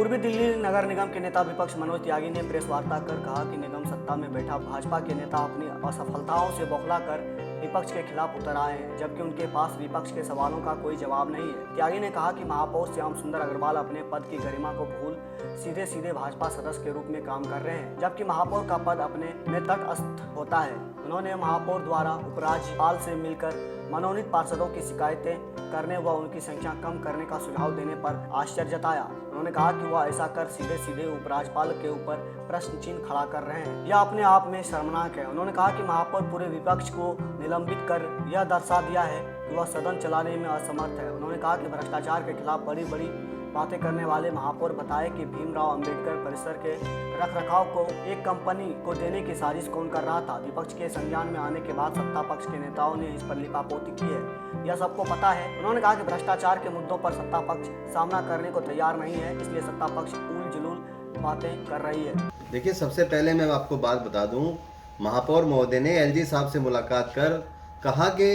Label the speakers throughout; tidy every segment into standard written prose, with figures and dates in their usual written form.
Speaker 1: पूर्वी दिल्ली नगर निगम के नेता विपक्ष मनोज त्यागी ने प्रेस वार्ता कर कहा कि निगम सत्ता में बैठा भाजपा के नेता अपनी असफलताओं से बौखलाकर विपक्ष के खिलाफ उतर आए हैं, जबकि उनके पास विपक्ष के सवालों का कोई जवाब नहीं है। त्यागी ने कहा कि महापौर श्याम सुंदर अग्रवाल अपने पद की गरिमा को भूल सीधे सीधे भाजपा सदस्य के रूप में काम कर रहे हैं, जबकि महापौर का पद अपने में तटस्थ होता है। उन्होंने महापौर द्वारा उपराज्यपाल से मिलकर मनोनीत पार्षदों की शिकायतें करने व उनकी संख्या कम करने का सुझाव देने पर आश्चर्य जताया। उन्होंने कहा कि वह ऐसा कर सीधे सीधे उपराज्यपाल के ऊपर प्रश्न चिन्ह खड़ा कर रहे हैं, यह अपने आप में शर्मनाक है। उन्होंने कहा कि महापौर पूरे विपक्ष को निलंबित कर यह दर्शा दिया है कि वह सदन चलाने में असमर्थ है। उन्होंने कहा कि भ्रष्टाचार के खिलाफ बड़ी बड़ी बातें करने वाले महापौर बताए कि भीमराव अंबेडकर परिसर के रखरखाव को एक कंपनी को देने की साजिश कौन कर रहा था। विपक्ष के संज्ञान में आने के बाद सत्ता पक्ष के नेताओं ने इस पर लिपापोती की है, यह सबको पता है। उन्होंने कहा कि भ्रष्टाचार के मुद्दों पर सत्ता पक्ष सामना करने को तैयार नहीं है, इसलिए सत्ता पक्ष उल जुलूल बातें कर रही है।
Speaker 2: देखिए, सबसे पहले मैं आपको बात बता दूं, महापौर महोदय ने एलजी साहब से मुलाकात कर कहा कि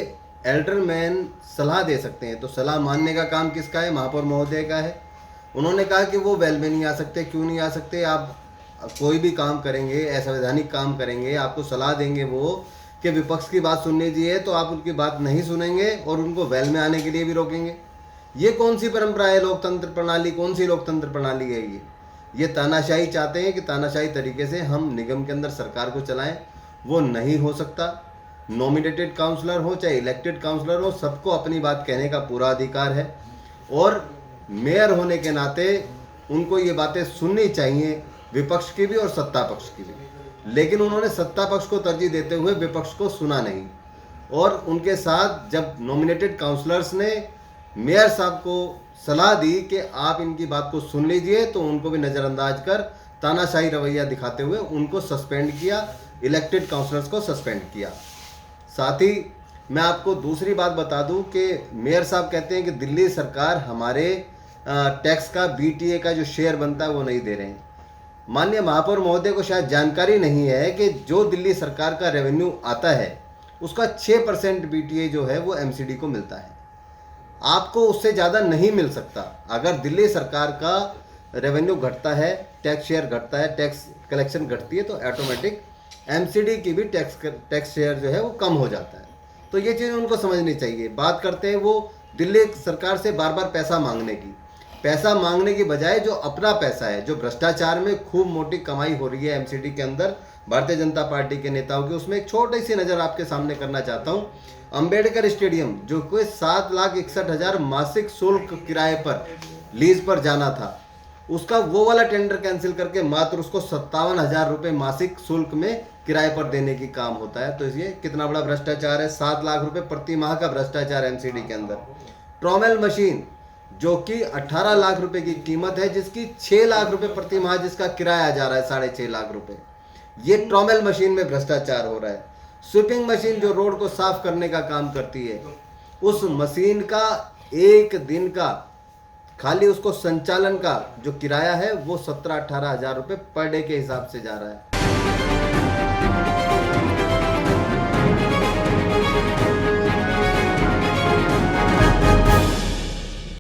Speaker 2: एल्डरमैन सलाह दे सकते हैं, तो सलाह मानने का काम किसका है? महापौर महोदय का है। उन्होंने कहा कि वो वेल में नहीं आ सकते। क्यों नहीं आ सकते? आप कोई भी काम करेंगे, असंवैधानिक काम करेंगे, आपको सलाह देंगे वो कि विपक्ष की बात सुन लीजिए, तो आप उनकी बात नहीं सुनेंगे और उनको वेल में आने के लिए भी रोकेंगे। ये कौन सी परंपरा है? लोकतंत्र प्रणाली कौन सी लोकतंत्र प्रणाली है ये तानाशाही चाहते हैं कि तानाशाही तरीके से हम निगम के अंदर सरकार को चलाएं। वो नहीं हो सकता। नॉमिनेटेड काउंसलर हो चाहे इलेक्टेड काउंसलर हो, सबको अपनी बात कहने का पूरा अधिकार है और मेयर होने के नाते उनको ये बातें सुननी चाहिए, विपक्ष की भी और सत्ता पक्ष की भी। लेकिन उन्होंने सत्ता पक्ष को तरजीह देते हुए विपक्ष को सुना नहीं और उनके साथ जब नॉमिनेटेड काउंसलर्स ने मेयर साहब को सलाह दी कि आप इनकी बात को सुन लीजिए, तो उनको भी नज़रअंदाज कर तानाशाही रवैया दिखाते हुए उनको सस्पेंड किया, इलेक्टेड काउंसलर्स को सस्पेंड किया। साथ ही मैं आपको दूसरी बात बता दूं कि मेयर साहब कहते हैं कि दिल्ली सरकार हमारे टैक्स का बीटीए का जो शेयर बनता है वो नहीं दे रहे हैं। माननीय महापौर महोदय को शायद जानकारी नहीं है कि जो दिल्ली सरकार का रेवेन्यू आता है उसका 6% बीटीए जो है वो एमसीडी को मिलता है। आपको उससे ज़्यादा नहीं मिल सकता। अगर दिल्ली सरकार का रेवेन्यू घटता है, टैक्स शेयर घटता है, टैक्स कलेक्शन घटती है, तो ऑटोमेटिक एमसीडी की भी टैक्स शेयर जो है वो कम हो जाता है। तो ये चीज़ उनको समझनी चाहिए। बात करते हैं वो दिल्ली सरकार से बार बार पैसा मांगने की बजाय जो अपना पैसा है, जो भ्रष्टाचार में खूब मोटी कमाई हो रही है एमसीडी के अंदर भारतीय जनता पार्टी के नेताओं की, उसमें एक छोटी सी नज़र आपके सामने करना चाहता हूँ। अंबेडकर स्टेडियम जो कोई 7,61,000 मासिक शुल्क किराए पर लीज पर जाना था, उसका वो वाला टेंडर कैंसिल करके मात्र उसको 57,000 रुपये मासिक शुल्क में किराए पर देने की काम होता है। तो इसलिए कितना बड़ा भ्रष्टाचार है। 7 लाख रुपए प्रति माह का भ्रष्टाचार एमसीडी के अंदर। ट्रॉमेल मशीन जो कि 18 लाख रुपए की कीमत है, जिसकी 6 लाख रुपए प्रति माह जिसका किराया जा रहा है 6.5 लाख रुपए, ये ट्रॉमेल मशीन में भ्रष्टाचार हो रहा है। स्वीपिंग मशीन जो रोड को साफ करने का काम करती है, उस मशीन का एक दिन का खाली उसको संचालन का जो किराया है वो 17-18 हज़ार रुपये पर डे के हिसाब से जा रहा है।